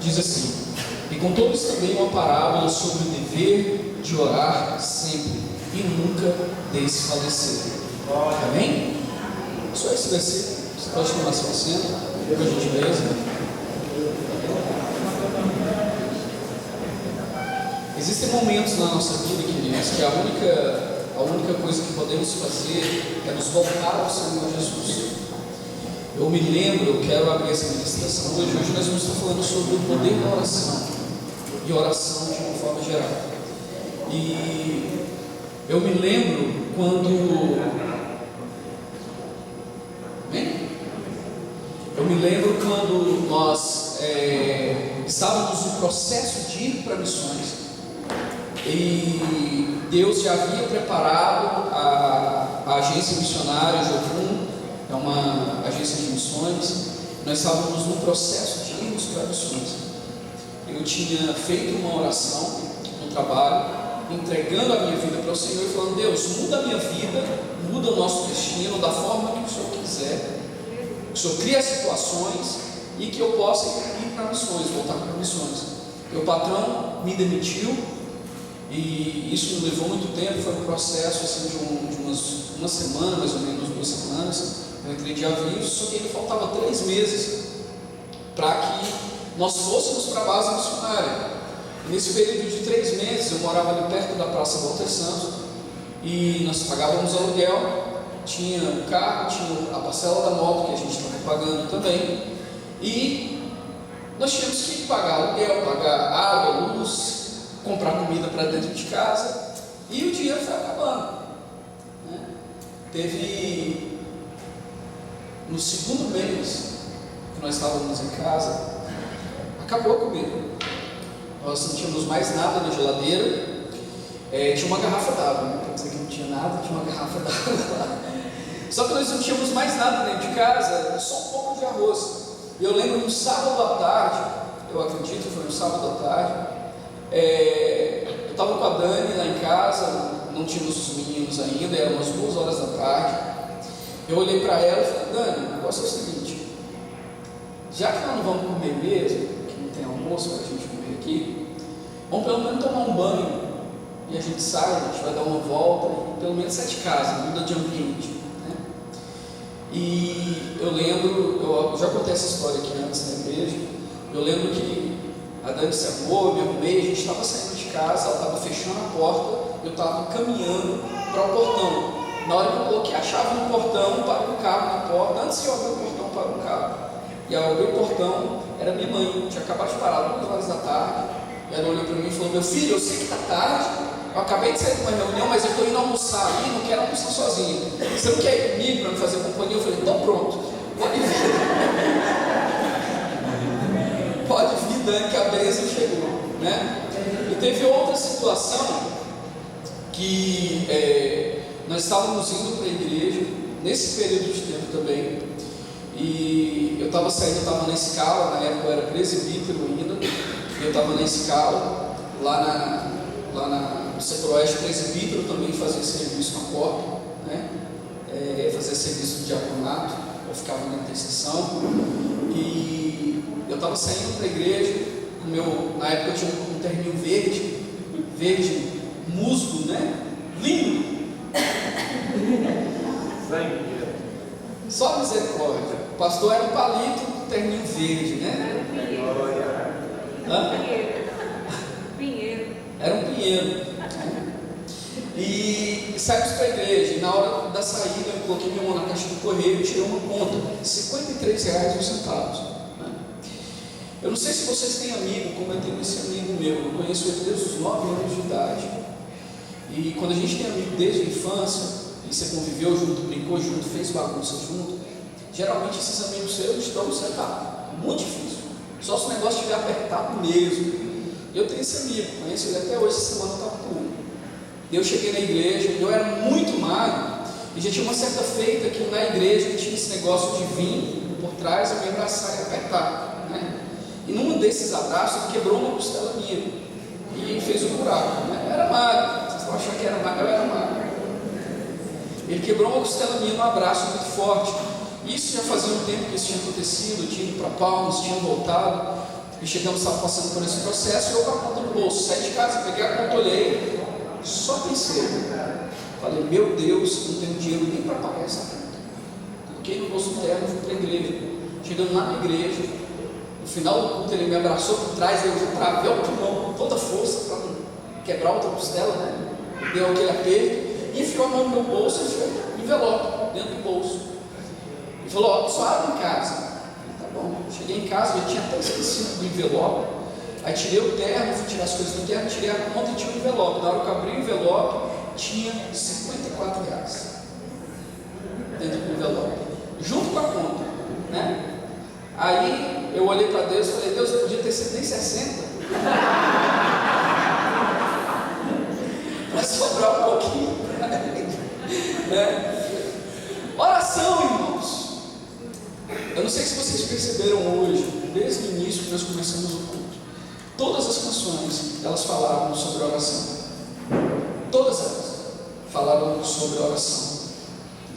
diz assim: e com todos também uma parábola sobre o dever de orar sempre e nunca desfalecer. Amém? Só esse versículo. Você pode tomar seu assento, por gentileza. Existem momentos na nossa vida, queridos, que a única coisa que podemos fazer é nos voltar ao Senhor Jesus. Eu me lembro, eu quero abrir essa ministração hoje nós vamos estar falando sobre o poder da oração e oração de uma forma geral. E eu me lembro quando nós estávamos no processo de ir para missões. E Deus já havia preparado a agência missionária Jovum, é uma agência de missões. Nós estávamos no processo de irmos para missões. Eu tinha feito uma oração no trabalho, entregando a minha vida para o Senhor e falando: Deus, muda a minha vida, muda o nosso destino da forma que o Senhor quiser. O Senhor cria situações e que eu possa ir para missões, voltar para missões. Meu patrão me demitiu. E isso me levou muito tempo, foi um processo assim, de uma semana, mais ou menos 2 semanas. Eu entrei de aviso, só que ainda faltava 3 meses para que nós fôssemos para a base missionária. E nesse período de 3 meses, eu morava ali perto da Praça Walter Santos, e nós pagávamos aluguel, tinha o carro, tinha a parcela da moto que a gente estava pagando também, e nós tínhamos que pagar aluguel, pagar água, luz, comprar comida para dentro de casa, e o dinheiro foi acabando, né? Teve no 2º mês que nós estávamos em casa, acabou a comida, nós não tínhamos mais nada na geladeira, tinha uma garrafa d'água, né? Para dizer que não tinha nada, tinha uma garrafa d'água lá, só que nós não tínhamos mais nada dentro de casa, só um pouco de arroz. E eu lembro no sábado à tarde, eu acredito que foi no sábado à tarde, eu estava com a Dani lá em casa, não tínhamos os meninos ainda, eram umas 2 horas da tarde. Eu olhei para ela e falei: Dani, o negócio é o seguinte, já que nós não vamos comer mesmo, que não tem almoço para a gente comer aqui, vamos pelo menos tomar um banho, e a gente sai, a gente vai dar uma volta, e pelo menos sai de casa, muda de ambiente, né? E eu lembro, eu já contei essa história aqui antes na igreja, eu lembro que a Dani se arrumou, eu me arrumei, a gente estava saindo de casa, ela estava fechando a porta, eu estava caminhando para o portão. Na hora que eu coloquei a chave no portão, parou um carro na porta, antes de eu abrir o portão, parou um carro. E ao abrir o portão, era minha mãe, tinha acabado de parar 2 horas da tarde, e ela olhou para mim e falou: meu filho, eu sei que está tarde, eu acabei de sair de uma reunião, mas eu estou indo almoçar ali, não quero almoçar sozinho. Você não quer ir comigo para me fazer companhia? Eu falei: então pronto, pode vir. Pode vir, Dani, que a bênção chegou, né? E teve outra situação que nós estávamos indo para a igreja nesse período de tempo também, e eu estava saindo, eu estava na escala, na época eu era presbítero ainda, e eu estava na escala lá no setor oeste. Presbítero também fazia serviço na porta, né? Fazia serviço de diaconato, eu ficava na intercessão, e eu estava saindo para a igreja, na época eu tinha um terninho verde, musgo, né? Lindo! Só misericórdia. O pastor era um palito, terninho verde, né? Pinheiro. Era um pinheiro. E saímos para a igreja, e na hora da saída eu coloquei minha mão na caixa do correio e tirei uma conta, R$53,01. Eu não sei se vocês têm amigo, como eu tenho esse amigo meu, eu conheço ele desde os 9 anos de idade. E quando a gente tem amigo desde a infância, e você conviveu junto, brincou junto, fez bagunça junto, geralmente esses amigos seus estão no centavo. Muito difícil. Só se o negócio estiver apertado mesmo. Eu tenho esse amigo, conheço ele até hoje, essa semana eu estava com ele. Eu cheguei na igreja, eu era muito magro, e já tinha uma certa feita que na igreja tinha esse negócio de vir por trás, eu me abraçar e apertar, né? E num desses abraços ele quebrou uma costela minha e fez um buraco, né? Eu era magro, vocês vão achar que era magro, eu era magro. Ele quebrou uma costela minha num abraço muito forte. Isso já fazia um tempo que isso tinha acontecido, eu tinha ido para Palmas, tinha voltado, E chegamos, estava passando por esse processo, e eu com a conta no bolso, saí de casa, peguei a conta, olhei, só pensei, falei, meu Deus, não tenho dinheiro nem para pagar essa conta. Coloquei no bolso do terno, fui para a igreja. Chegando lá na igreja, no final do culto ele me abraçou por trás, eu travei o pulmão com toda força para não quebrar outra costela, né? Deu aquele aperto, e enfiou a mão no meu bolso e enfiou um envelope dentro do bolso. Ele falou, ó, só abre em casa. Eu falei, tá bom. Cheguei em casa, eu tinha até esquecido do envelope. Aí tirei o terno, fui tirar as coisas do terno, tirei a conta e tinha o envelope. Na hora que eu abri o envelope, tinha R$54 dentro do envelope, junto com a conta, né? Aí eu olhei para Deus e falei, Deus, podia ter sido nem 60 para sobrar um pouquinho, né? Oração, irmãos. Eu não sei se vocês perceberam hoje, desde o início que nós começamos o culto, todas as canções, elas falavam sobre oração. Todas elas falavam sobre oração.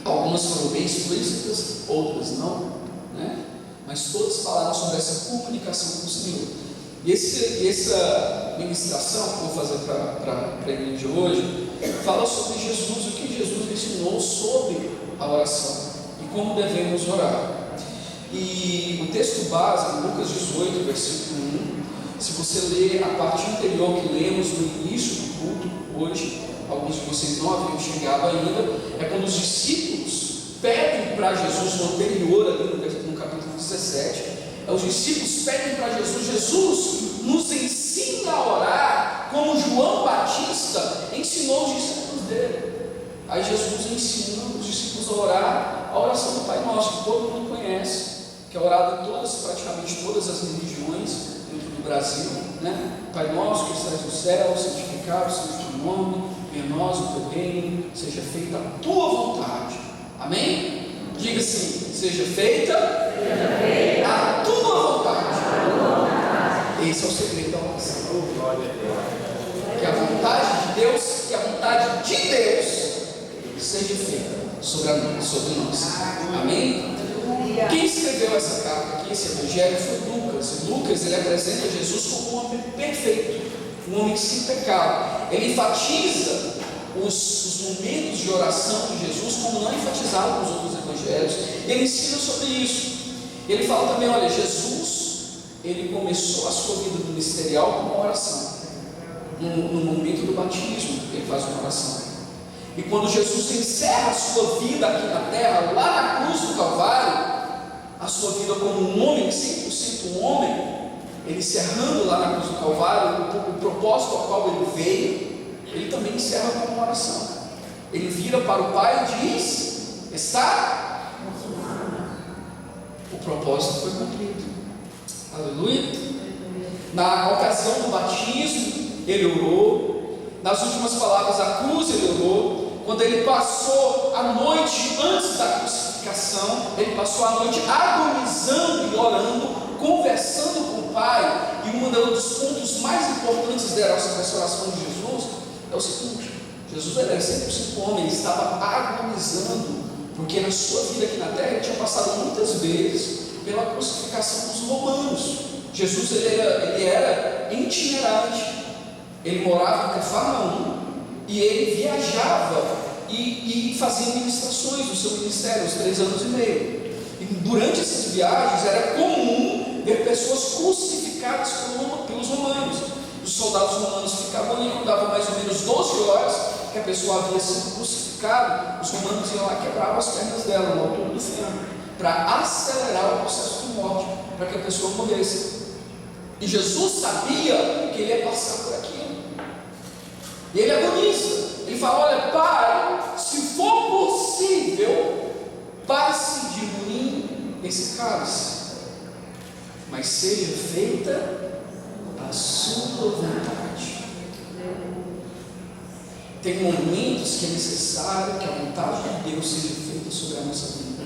Algumas foram bem explícitas, outras não, né? Mas todas falaram sobre essa comunicação com o Senhor. E essa ministração que eu vou fazer para a igreja hoje fala sobre Jesus, o que Jesus ensinou sobre a oração e como devemos orar. E o texto base, Lucas 18, versículo 1, se você ler a parte anterior que lemos no início do culto hoje, alguns de vocês não haviam chegado ainda, é quando os discípulos pedem para Jesus, no anterior ali no capítulo 17, os discípulos pedem para Jesus, Jesus nos ensina a orar como João Batista ensinou os discípulos dele. Aí Jesus ensina os discípulos a orar a oração do Pai Nosso, que todo mundo conhece, que é orada em praticamente todas as religiões dentro do Brasil, né? Pai Nosso que estás no céu, santificado seja o teu nome, venha a nós o teu reino, seja feita a tua vontade. Amém? Diga assim, seja feita a tua vontade. Esse é o segredo da oração. Que a vontade de Deus, que a vontade de Deus seja feita sobre nós. Amém? Quem escreveu essa carta aqui, esse evangelho, foi Lucas. E Lucas, ele apresenta Jesus como um homem perfeito, um homem sem pecado. Ele enfatiza os momentos de oração de Jesus como não enfatizaram nos outros evangelhos. Ele ensina sobre isso. Ele fala também, olha, Jesus, ele começou a sua vida ministerial com uma oração. No momento do batismo, ele faz uma oração. E quando Jesus encerra a sua vida aqui na terra, lá na cruz do Calvário, a sua vida como um homem, 100% um homem, ele encerrando lá na cruz do Calvário o propósito ao qual ele veio, ele também encerra com uma oração. Ele vira para o Pai e diz, está consumado. O propósito foi cumprido. Aleluia. Na ocasião do batismo, ele orou. Nas últimas palavras da cruz, ele orou. Quando ele passou a noite antes da crucificação, ele passou a noite agonizando e orando, conversando com o Pai. E um dos pontos mais importantes dessa restauração de Jesus é o seguinte: Jesus era 100% homem, ele estava agonizando, porque na sua vida aqui na terra ele tinha passado muitas vezes pela crucificação dos romanos. Jesus ele era itinerante, ele morava em Cafarnaum e ele viajava e fazia ministrações no seu ministério, uns 3 anos e meio. E durante essas viagens era comum ver pessoas crucificadas pelos romanos. Os soldados romanos ficavam ali, quando dava mais ou menos 12 horas que a pessoa havia sido crucificada, os romanos iam lá e quebravam as pernas dela na altura do flanco, para acelerar o processo de morte, para que a pessoa morresse. E Jesus sabia que ele ia passar por aquilo. E ele agoniza. Ele fala, olha, Pai, se for possível, passe de mim esse cálice, mas seja feita a sua vontade. Tem momentos que é necessário que a vontade de Deus seja feita sobre a nossa vida.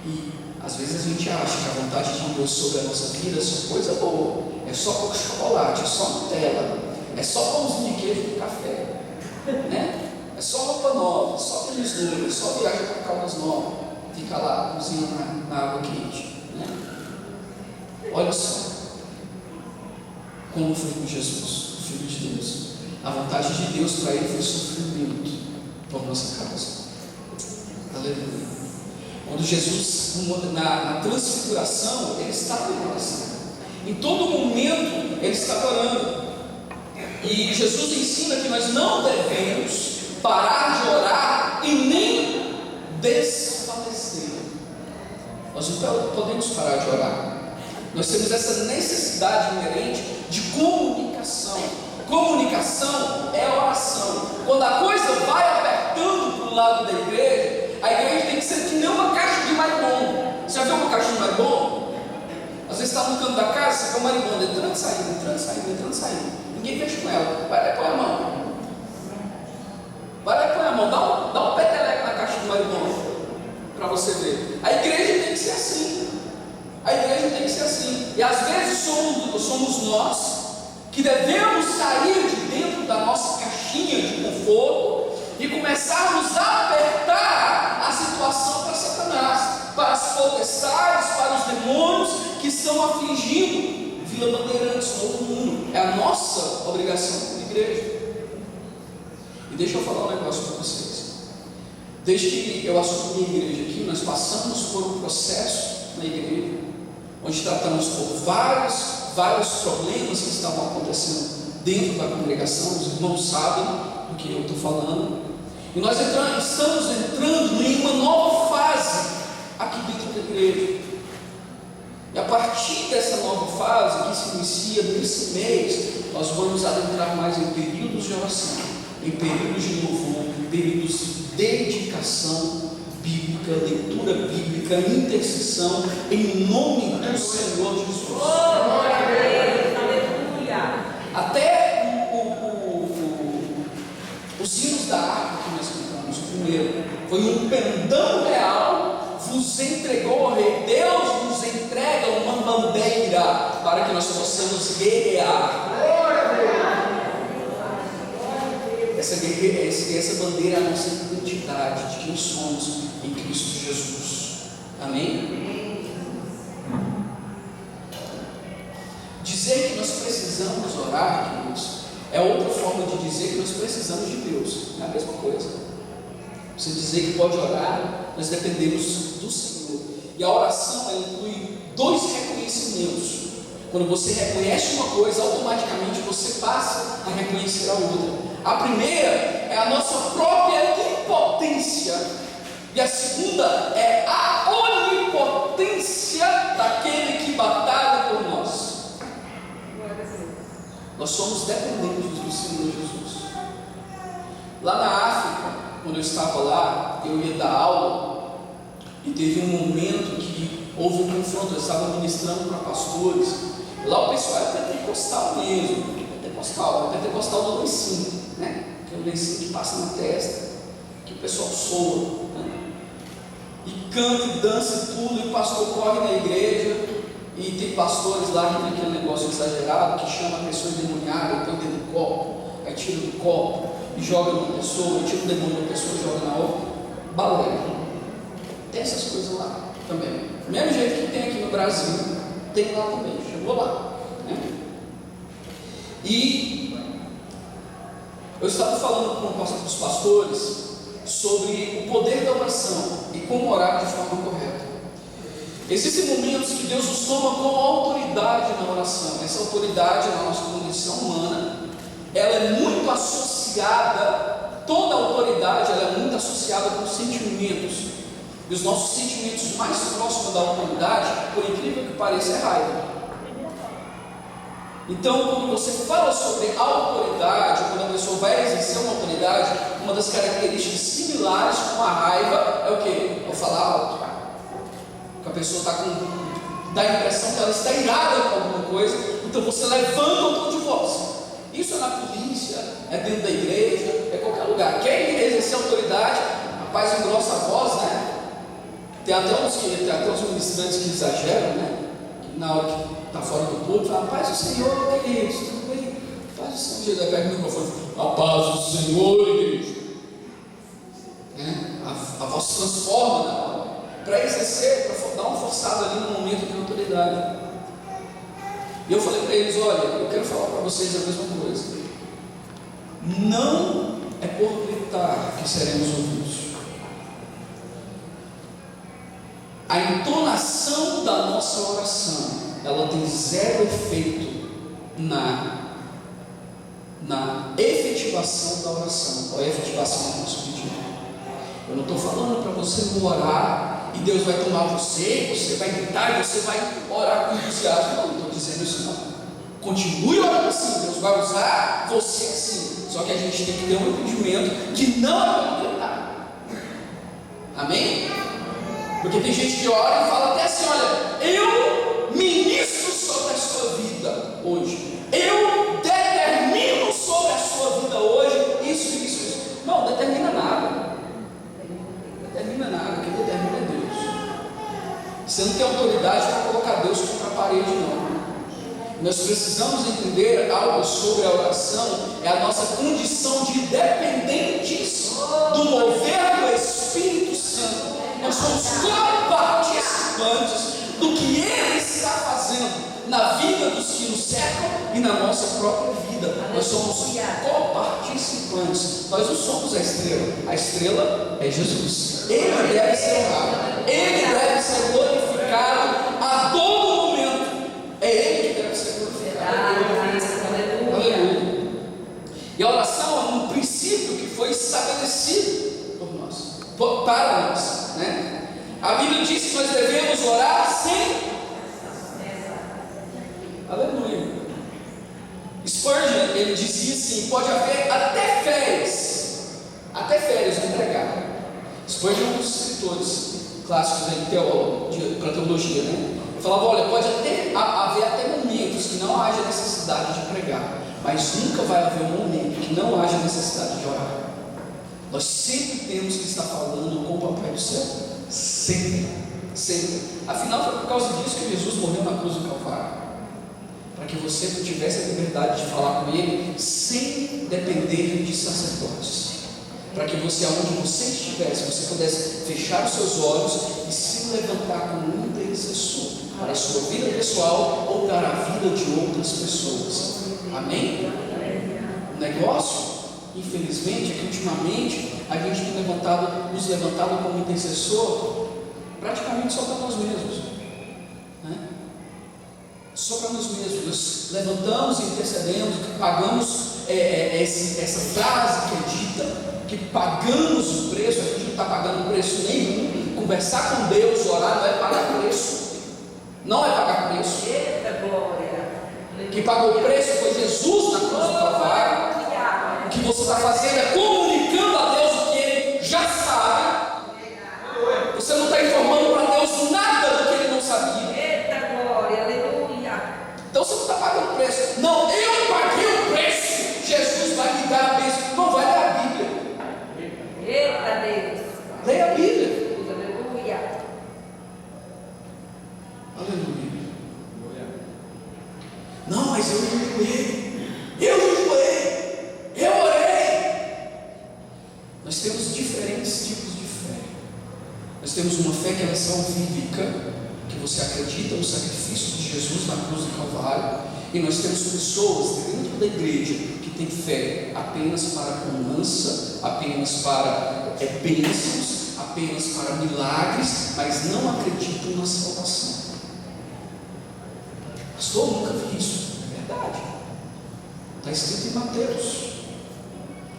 E às vezes a gente acha que a vontade de Deus sobre a nossa vida é só coisa boa, é só chocolate, é só Nutella, é só pãozinho de queijo com café, né? É só roupa nova, é só tênis novo, é só viagem para Caldas Novas, fica lá cozinhando na água quente, né? Olha só, como foi com Jesus, o Filho de Deus. A vontade de Deus para ele foi sofrimento por nossa causa. Aleluia. Quando Jesus, na transfiguração, ele estava em oração. Em todo momento, ele estava orando. E Jesus ensina que nós não devemos parar de orar e nem desfalecer. Nós não podemos parar de orar. Nós temos essa necessidade inerente de comunicação. Comunicação é oração. Quando a coisa vai apertando para o lado da igreja, a igreja tem que ser que nem uma caixa de marimbondo. Você já viu uma caixa de marimbondo? Às vezes está no canto da casa, você vê uma marimbondo entrando e saindo, entrando e saindo, entrando e saindo. Ninguém mexe com ela. Vai lá e põe a mão. Vai lá e põe a mão. Dá um peteleco na caixa de marimbondo para você ver. A igreja tem que ser assim. A igreja tem que ser assim. E às vezes somos nós que devemos sair de dentro da nossa caixinha de conforto e começarmos a apertar a situação para Satanás, para as potestades, para os demônios que estão afligindo Vila Bandeirantes, todo mundo. É a nossa obrigação como igreja. E deixa eu falar um negócio para vocês. Desde que eu assumi a igreja aqui, nós passamos por um processo na igreja, onde tratamos por vários problemas que estavam acontecendo dentro da congregação. Os irmãos sabem do que eu estou falando. E nós estamos entrando em uma nova fase aqui dentro da igreja. E a partir dessa nova fase, que se inicia nesse mês, nós vamos adentrar mais em períodos de oração, em períodos de louvor, em períodos de dedicação bíblica, leitura bíblica, intercessão, em nome do Senhor Jesus. Glória a Deus, aleluia. Até os hinos da harpa que nós cantamos, o primeiro, foi um pendão real, vos entregou o Rei. Deus nos entrega uma bandeira para que nós possamos guerrear. Essa bandeira é a nossa identidade de quem somos em Cristo Jesus. Amém? Dizer que nós precisamos orar, queridos, é outra forma de dizer que nós precisamos de Deus. É a mesma coisa. Você dizer que pode orar, nós dependemos do Senhor. E a oração, ela inclui dois reconhecimentos. Quando você reconhece uma coisa, automaticamente você passa a reconhecer a outra. A primeira é a nossa própria impotência, e a segunda é a onipotência daquele que batalha por nós. Nós somos dependentes do Senhor Jesus. Lá na África, quando eu estava lá, eu ia dar aula, e teve um momento que houve um confronto. Eu estava ministrando para pastores. Lá o pessoal é pentecostal mesmo, pentecostal do lencinho, né? Que é o lencinho que passa na testa, que o pessoal soa, né? E canta e dança e tudo, e o pastor corre na igreja, e tem pastores lá que tem aquele negócio exagerado, que chama a pessoa endemoniada, põe dentro do copo, aí tira do copo, e joga numa pessoa, tira o demônio da pessoa e joga na outra. Balé. Tem essas coisas lá também. Do mesmo jeito que tem aqui no Brasil, tem lá também, chegou lá, né? E eu estava falando com os pastores sobre o poder da oração e como orar de forma correta. Existem momentos que Deus nos toma com autoridade na oração. Essa autoridade na nossa condição humana, ela é muito associada, toda autoridade ela é muito associada com sentimentos. E os nossos sentimentos mais próximos da autoridade, por incrível que pareça, é raiva. Então, quando você fala sobre autoridade, quando a pessoa vai exercer uma autoridade, uma das características similares com a raiva é o quê? É o falar alto. Que a pessoa dá a impressão que ela está irada com alguma coisa, então você levanta o tom de voz. Isso é na polícia, é dentro da igreja, é qualquer lugar. Quer exercer autoridade, rapaz, engrossa a voz, né? Tem até uns ministrantes que exageram, né? Na hora que está fora do púlpito, fala: paz do Senhor, queridos, tudo bem? Paz do Senhor. Jesus pega o microfone, a paz do Senhor, igreja. A voz se transforma na hora, para exercer, para dar uma forçada ali no momento de autoridade. E eu falei para eles: olha, eu quero falar para vocês a mesma coisa. Não é por gritar que seremos ouvidos. A entonação da nossa oração, ela tem zero efeito na efetivação da oração, ou a efetivação do nosso pedido. Eu não estou falando para você orar e Deus vai tomar você vai gritar e você vai orar com entusiasmo. Não estou dizendo isso não. Continue orando assim, Deus vai usar você assim. Só que a gente tem que ter um entendimento que não é para gritar. Amém? Porque tem gente que ora e fala até assim: olha, eu ministro sobre a sua vida hoje, eu determino sobre a sua vida hoje isso. Não determina nada. Determina nada, quem determina é Deus. Você não tem autoridade para colocar Deus contra a parede, não. Nós precisamos entender algo sobre a oração, é a nossa condição de dependentes do mover do Espírito Santo. Nós somos coparticipantes do que Ele está fazendo na vida dos que nos cercam e na nossa própria vida. Nós somos coparticipantes. Nós não somos a estrela é Jesus. Ele deve ser honrado, Ele deve ser glorificado a todo momento. É Ele que deve ser glorificado. Aleluia. E a oração é um princípio que foi estabelecido por nós, para nós, né? A Bíblia diz que nós devemos orar sem. Aleluia. Spurgeon, ele dizia assim: pode haver até férias no pregar. Spurgeon é um dos escritores clássicos de teólogo, para teologia, né? Ele falava: olha, pode haver até momentos que não haja necessidade de pregar, mas nunca vai haver um momento que não haja necessidade de orar. Nós sempre temos que estar falando com o Papai do Céu. Sempre. Afinal, foi por causa disso que Jesus morreu na cruz do Calvário, para que você tivesse a liberdade de falar com Ele sem depender de sacerdotes, para que você, aonde você estivesse, você pudesse fechar os seus olhos e se levantar como um intercessor para a sua vida pessoal ou para a vida de outras pessoas. Amém? O negócio, infelizmente, é que ultimamente a gente tem nos levantado como intercessor praticamente só para nós mesmos, né? Só para nós mesmos. Nós levantamos e intercedemos, pagamos essa frase que é dita, que pagamos o preço. A gente não está pagando preço nenhum. Conversar com Deus, orar, não é pagar preço. Não é pagar preço. Eita glória! Quem pagou o preço foi Jesus na cruz do Calvário. O que você está fazendo é comunicando a Deus o que Ele já sabe. Você não está informando para Deus nada do que Ele não sabia. Eita glória! Aleluia! Então você não está pagando preço. Não, eu paguei o preço. Jesus vai me dar a bênção. Não vai dar a Bíblia. Eita Deus! Leia a Bíblia. Aleluia! Aleluia. Não, mas eu jejuei, eu orei. Nós temos diferentes tipos de fé. Nós temos uma fé que é salvífica, que você acredita no sacrifício de Jesus na cruz do Calvário. E nós temos pessoas dentro da igreja que têm fé apenas para bonança, apenas para bênçãos, apenas para milagres, mas não acreditam na salvação. Pastor, nunca vi isso. É verdade. Está escrito em Mateus.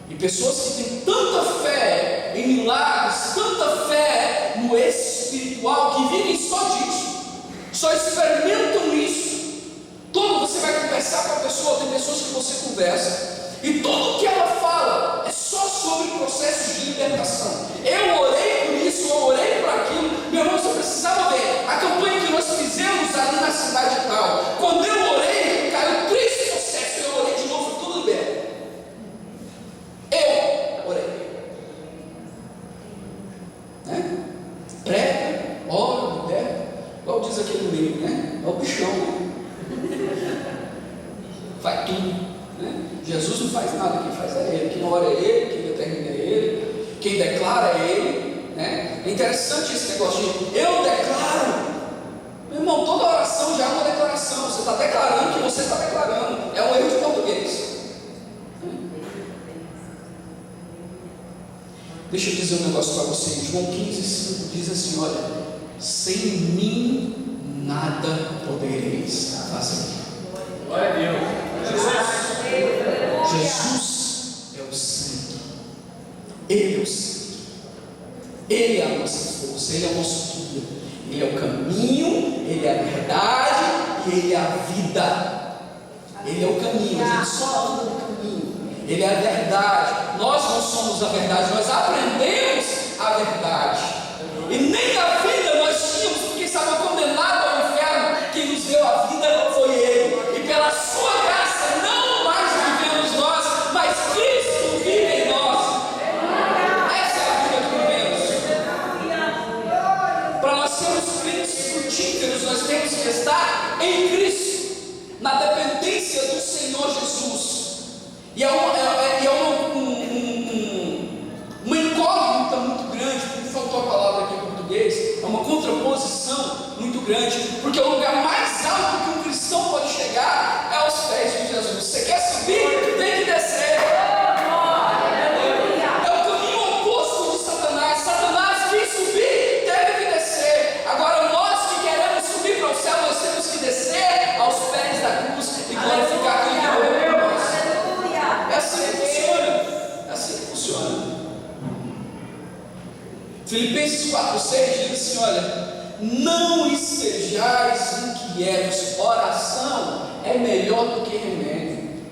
E pessoas que têm tanta fé em milagres, tanta fé no espiritual, que vivem só disso, só experimentam isso. Você vai conversar com a pessoa, tem pessoas que você conversa, e tudo que ela fala é só sobre processos de libertação. Eu orei por isso, eu orei por aquilo. Meu irmão, você precisava ver a campanha que nós fizemos ali na cidade tal. Quando eu orei, caiu 3 processos. Eu orei de novo, tudo liberto. Eu orei, né? Prega, ora, liberta. Igual diz aquele meio, né? É o bichão, né? Faz tudo, né? Jesus não faz nada, quem faz é Ele. Quem ora é Ele, quem determina é Ele, quem declara é Ele, né? É interessante esse negócio de eu declaro. Meu irmão, toda oração já é uma declaração. declaração, você está declarando que você está declarando. É um erro de português. Deixa eu dizer um negócio para vocês. João 15,5 diz assim: olha, sem mim nada podereis fazer. Glória a Deus. Jesus é o sangue. Ele é o sangue. Ele é a nossa força. Ele é o nosso tudo. Ele é o caminho. Ele é a verdade. E Ele é a vida. Ele é o caminho. A gente só anda no caminho. Ele é a verdade. Nós não somos a verdade. Nós aprendemos a verdade. E nem a vida nós tínhamos, porque estava condenado ao inferno. Quem nos deu a vida foi Ele. E pela sua graça não mais vivemos nós, mas Cristo vive em nós. Essa é a vida que vivemos. Para nós sermos crentes frutíferos, nós temos que estar em Cristo, na dependência do Senhor Jesus. E é uma incógnita muito grande, porque faltou a palavra aqui em português, é uma contraposição muito grande, porque o lugar mais alto que um cristão pode chegar é aos pés de Jesus. Você quer subir? Tem que descer. É o caminho oposto de Satanás. Satanás quis subir, teve que descer. Agora nós que queremos subir para o céu, nós temos que descer aos pés da cruz e glorificar quem é o nós. É assim que funciona. É assim que funciona. Filipenses 4,6 diz assim: olha, não estejais inquietos. Oração é melhor do que remédio.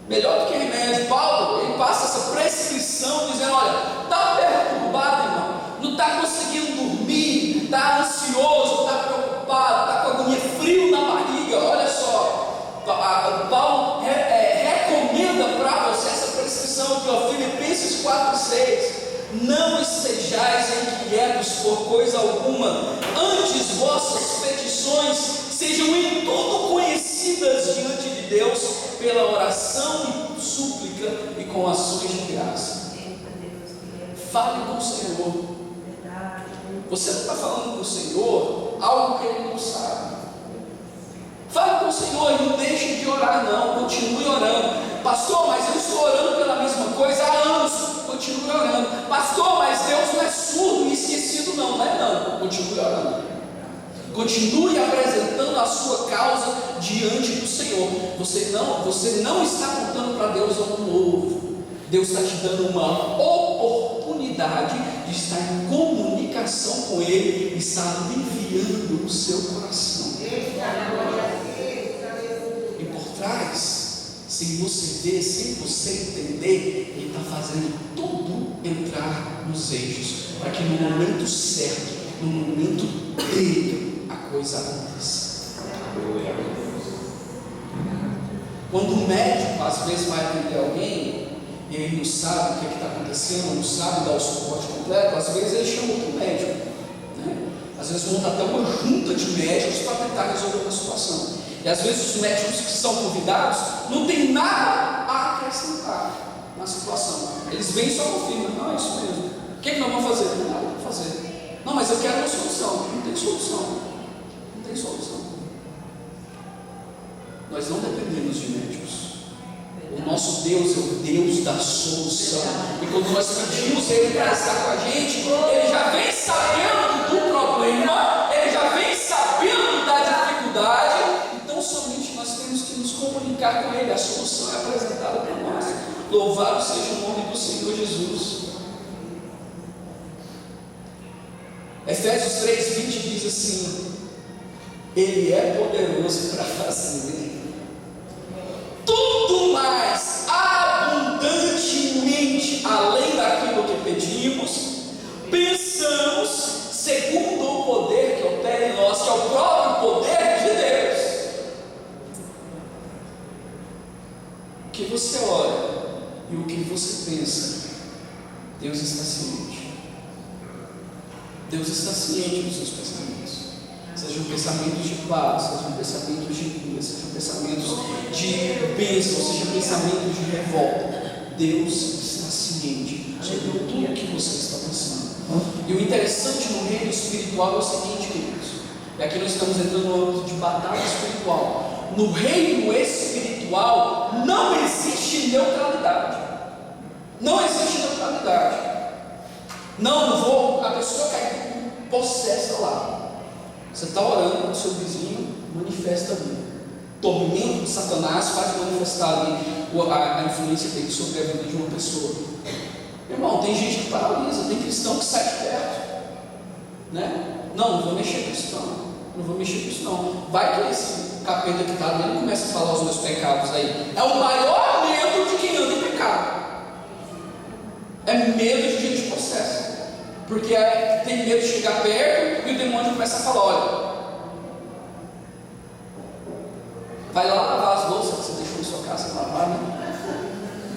Melhor do que remédio. Paulo, ele passa essa prescrição dizendo: olha, está perturbado, irmão, não está conseguindo dormir, está ansioso, está preocupado, está com agonia, frio na barriga. Olha só, Paulo recomenda para você essa prescrição aqui, ó, Filipenses 4,6: não estejais inquietos por coisa alguma, antes vossas petições sejam em tudo conhecidas diante de Deus pela oração e súplica e com ações de graça. Fale com o Senhor. Você não está falando com o Senhor algo que Ele não sabe. Fale com o Senhor e não deixe de orar, não. Continue orando. Pastor, mas eu estou orando pela mesma coisa há anos. Continue orando. Pastor, mas Deus não é surdo e esquecido, não. Não é não. Continue orando. Continue apresentando a sua causa diante do Senhor. Você não está contando para Deus algo novo. Deus está te dando uma oportunidade de estar em comunicação com Ele e estar aliviando o seu coração. E por trás, sem você ver, sem você entender, Ele está fazendo tudo entrar nos eixos, para que no momento certo, no momento dele, a coisa aconteça. Quando o médico às vezes vai atender alguém e ele não sabe o que está acontecendo, não sabe dar o suporte completo, às vezes ele chama outro médico, né? Às vezes monta até uma junta de médicos para tentar resolver uma situação. E às vezes os médicos que são convidados não tem nada a acrescentar na situação. Eles vêm e só confirmam: não, é isso mesmo. O que nós vamos fazer? Não, nada para fazer. Não, mas eu quero uma solução. Não tem solução. Não tem solução. Nós não dependemos de médicos. O nosso Deus é o Deus da solução. E quando nós pedimos Ele para estar com a gente, Ele já vem sabendo do problema, Ele já vem sabendo da dificuldade. Então somente nós temos que nos comunicar com Ele. A solução é apresentada para nós. Louvado seja o nome do Senhor Jesus. Efésios 3:20 diz assim: Ele é poderoso para fazer tudo mais abundantemente além daquilo que pedimos, pensamos, segundo o poder que opera em nós, que é o próprio poder de Deus. O que você ora e o que você pensa, Deus está ciente. Deus está ciente dos seus pensamentos. Sejam pensamentos de paz, sejam pensamentos de cura, sejam pensamentos de bênção, sejam pensamentos de revolta. Deus está ciente sobre tudo que você está pensando. E o interessante no reino espiritual é o seguinte, queridos: E aqui nós estamos entrando no âmbito de batalha espiritual. No reino espiritual não existe neutralidade. Não existe neutralidade. Não vou, a pessoa cai possessa lá. Você está orando com o seu vizinho, manifesta ali. Tormento de Satanás faz manifestar ali a influência dele sobre a vida de uma pessoa. Irmão, tem gente que paralisa, tem cristão que sai de perto, né? Não vou mexer com isso não vou mexer com isso não. Vai que esse capeta que está ali começa a falar os meus pecados aí. É o maior medo de quem anda em pecado. É medo de gente possessa, porque tem medo de chegar perto e o demônio começa a falar: olha, vai lá lavar as louças que você deixou em sua casa lavar, né?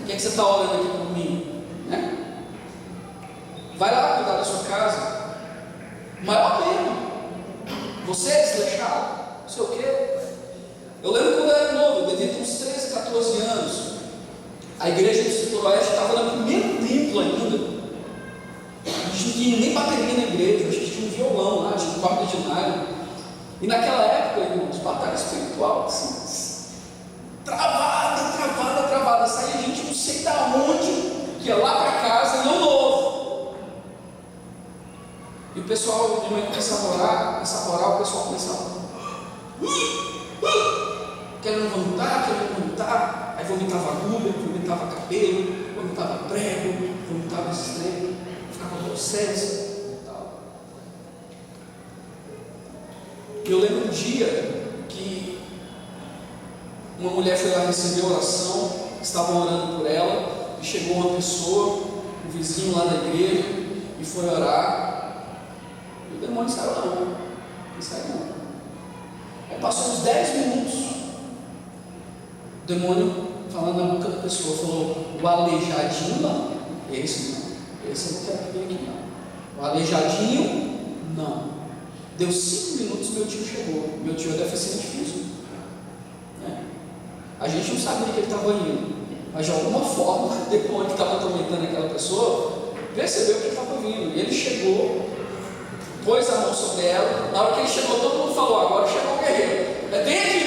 O que é que você está orando aqui por mim, né? Vai lá cuidar da sua casa. Maior medo. Você é desleixado, não sei o quê. Eu lembro quando eu era novo, eu devia ter uns 13, 14 anos. A igreja do Setor Oeste estava no primeiro templo ainda. A gente não tinha nem bateria na igreja, a gente tinha um violão lá, tinha um quarto de nylon. E naquela época, irmãos, batalha espiritual, assim, travada. Saía gente não sei da onde, que ia lá para casa, não novo. E o pessoal de manhã começava a orar, o pessoal começava quer levantar, aí vomitava agulha, vomitava cabelo, vomitava prego, vomitava estrela, ficava processo e tal. Eu lembro um dia que uma mulher foi lá receber oração, estavam orando por ela, e chegou uma pessoa, um vizinho lá da igreja, e foi orar. O demônio saiu não saiu não. Aí passou uns 10 minutos, o demônio falando na boca da pessoa, falou: o aleijadinho não, esse eu não quero ver aqui não. O aleijadinho não. Deu 5 minutos, meu tio chegou. Meu tio é deficiente físico, né? A gente não sabia que ele estava indo, mas de alguma forma o demônio que estava atormentando aquela pessoa percebeu que ele estava vindo, e ele chegou, pôs a mão sobre ela. Na hora que ele chegou, todo mundo falou: agora chegou o guerreiro. Vem aqui.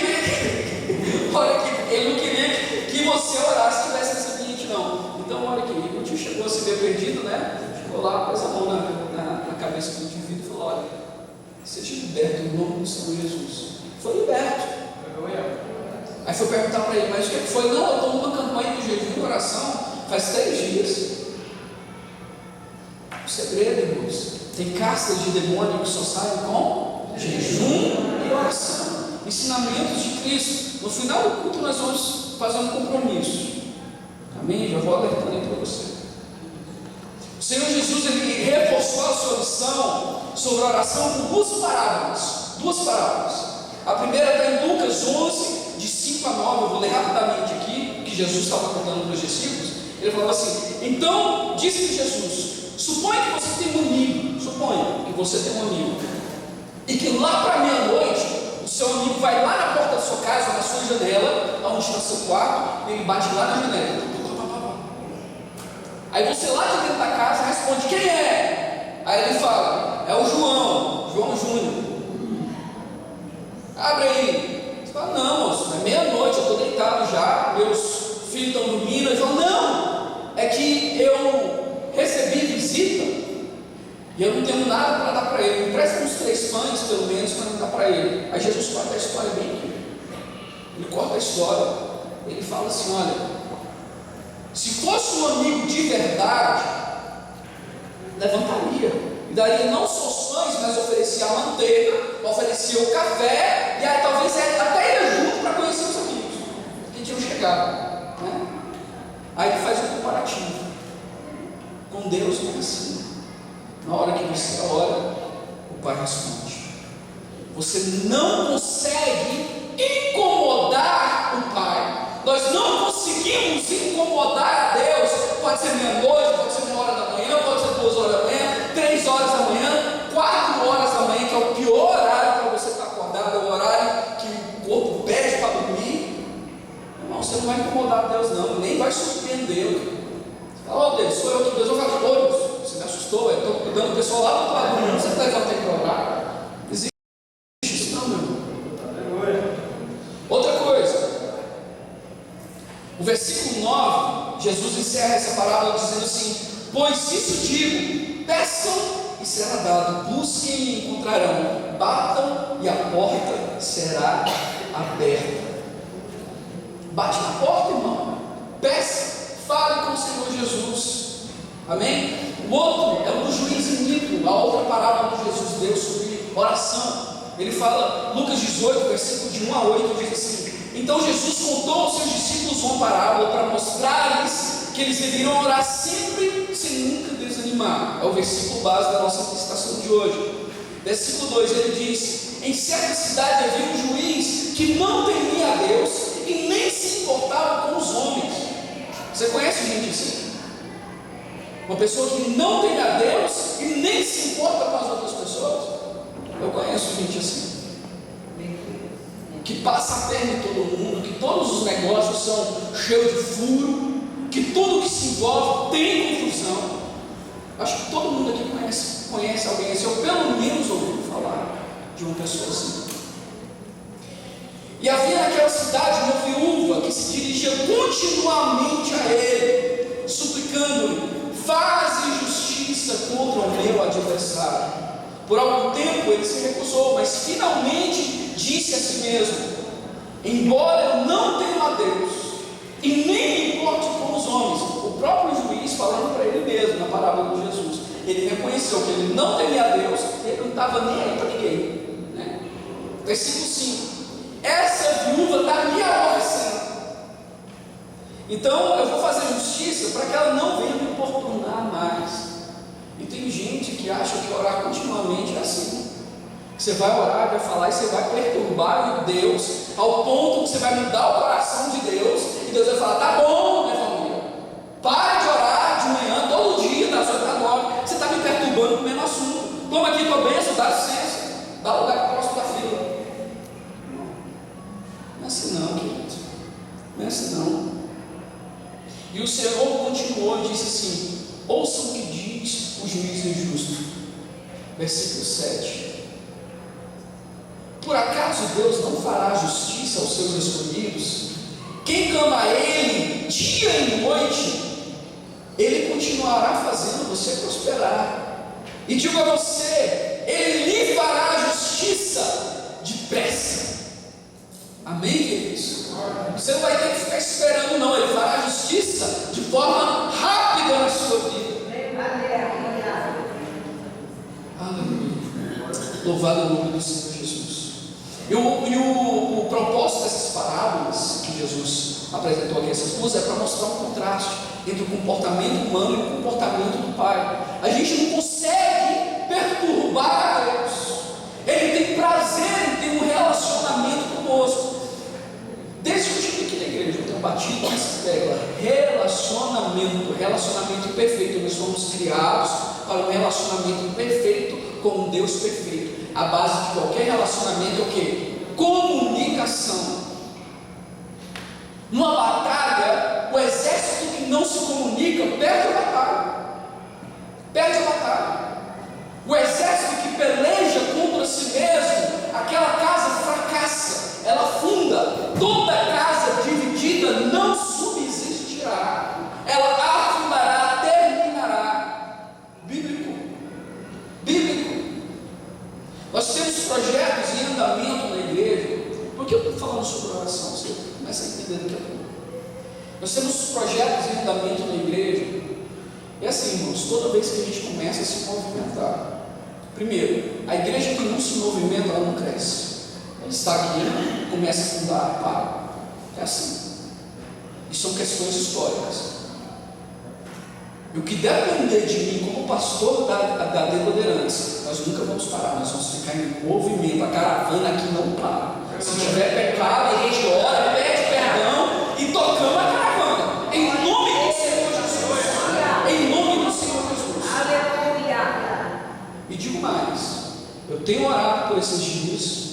Olha aqui, ele não queria que você orasse e estivesse nesse ambiente, não. Então, olha aqui, o tio chegou a se ver perdido, né? Chegou lá, pôs a mão na cabeça do indivíduo e falou: olha, seja liberto em nome do Senhor Jesus. Foi liberto. Aí foi perguntar para ele: mas o que foi? Não, eu estou numa campanha de jejum e oração faz 3 dias. O segredo, irmãos, tem castas de demônio que só saem com jejum e oração. Ensinamentos de Cristo. No final do culto nós vamos fazer um compromisso. Amém? Já vou alertando aí para você. O Senhor Jesus, ele reforçou a sua lição sobre a oração com 2 parábolas. A primeira está em Lucas 11, de 5 a 9. Eu vou ler rapidamente aqui, que Jesus estava contando para os discípulos. Ele falava assim: então disse Jesus: suponha que você tem um amigo, e que lá para meia-noite o seu amigo vai lá na porta da sua casa, na sua janela, onde está seu quarto, e ele bate lá na janela. Aí você lá de dentro da casa responde: quem é? Aí ele fala: é o João Júnior. Abre aí. Você fala: não, moço, é meia-noite, eu estou deitado já, meus filhos estão dormindo. Ele fala: não, é que eu recebi visita e eu não tenho nada para dar para ele. Me presta uns 3 pães, pelo menos, para dar para ele. Aí Jesus corta a história bem aqui. Ele corta a história. Ele fala assim: olha, se fosse um amigo de verdade, levantaria e daria não só os pães, mas oferecia a manteiga, oferecia o café, e aí talvez até ia junto para conhecer os amigos que tinham chegado, né? Aí ele faz um comparativo. Com Deus não é assim. Na hora que você ora, o Pai responde. Você não consegue incomodar o Pai. Nós não conseguimos incomodar a Deus. Pode ser meia-noite, pode ser 1 hora da manhã, pode ser 2 horas da manhã, 3 horas da manhã, 4 horas da manhã, que é o pior horário para você estar acordado, é o horário que o corpo pede para dormir. Irmão, você não vai incomodar a Deus não, nem vai surpreendê-lo. Ó Deus, sou eu que Deus vai falar: ô Deus, você me assustou, eu estou cuidando do pessoal lá do outro lado do mundo, você está levantando para orar? Existe O versículo 9, Jesus encerra essa parábola dizendo assim: pois isso digo, peçam e será dado, busquem e encontrarão, batam e a porta será aberta. Bate na porta, irmão, peça, fale com o Senhor Jesus, amém? O outro é o do juiz iníquo, a outra parábola que Jesus deu sobre oração. Ele fala, Lucas 18, versículo de 1 a 8, diz assim: então Jesus contou aos seus discípulos uma parábola para mostrar-lhes que eles deveriam orar sempre sem nunca desanimar. É o versículo base da nossa meditação de hoje. Versículo 2, ele diz: em certa cidade havia um juiz que não temia a Deus e nem se importava com os homens. Você conhece gente assim? Uma pessoa que não teme a Deus e nem se importa com as outras pessoas? Eu conheço gente assim, que passa a perna em todo mundo, que todos os negócios são cheios de furo, que tudo que se envolve tem confusão. Acho que todo mundo aqui conhece alguém assim, ou pelo menos ouviu falar de uma pessoa assim. E havia naquela cidade uma viúva que se dirigia continuamente a ele, suplicando-lhe: faze justiça contra o meu adversário. Por algum tempo ele se recusou, mas finalmente disse a si mesmo: embora eu não tenha a Deus e nem me importe com os homens. O próprio juiz falando para ele mesmo na parábola de Jesus, ele reconheceu que ele não temia a Deus, ele não estava nem aí para ninguém, né? Versículo 5: essa viúva está me aborrecendo, então eu vou fazer justiça para que ela não venha me importunar mais. E tem gente que acha que orar continuamente é assim. Você vai orar, vai falar e você vai perturbar Deus ao ponto que você vai mudar o coração de Deus, e Deus vai falar: tá bom, minha família, pare de orar de manhã, todo dia, das 8 às 9, você está me perturbando com o mesmo assunto. Toma aqui tua bênção, dá licença, dá lugar para o próximo da fila. Não é assim não, querido, não é assim não. E o Senhor continuou e disse assim: ouçam o que diz o juiz injusto. Versículo 7: por acaso Deus não fará justiça aos seus escolhidos? Quem clama a Ele dia e noite, Ele continuará fazendo você prosperar. E digo a você, Ele lhe fará justiça depressa. Amém, queridos? Você não vai ter que ficar esperando, não. Ele fará justiça de forma rápida na sua vida. Aleluia. Louvado o nome do Senhor Jesus. E o propósito dessas parábolas que Jesus apresentou aqui, essas duas, é para mostrar um contraste entre o comportamento humano e o comportamento do Pai. A gente não consegue perturbar Deus. Ele tem prazer em ter um relacionamento conosco. Desde que eu cheguei aqui na igreja, eu tenho batido nessa tecla: relacionamento perfeito. Nós fomos criados para um relacionamento perfeito com um Deus perfeito. A base de qualquer relacionamento é o quê? Comunicação. Numa batalha, o exército que não se comunica perde a batalha. Perde a batalha. O exército que peleja contra si mesmo, aquela casa fracassa, ela afunda. Toda casa dividida não subsistirá, ela afundará, terminará. Bíblico. Nós temos projetos em andamento na igreja. Por que eu estou falando sobre oração? Você começa a entender daqui a pouco. Nós temos projetos em andamento na igreja. E assim, irmãos, toda vez que a gente começa a se movimentar, primeiro, a igreja que não se movimenta, ela não cresce. Ela está aqui, começa a fundar, para. É assim. E são questões históricas. E o que depender de mim como pastor da liderança, nós nunca vamos parar, nós vamos ficar em movimento. A caravana aqui não para. Se tiver pecado, a gente ora, pede perdão e tocamos a caravana. Em nome do Senhor Jesus. Em nome do Senhor Jesus. Aleluia. E digo mais, eu tenho orado por esses dias,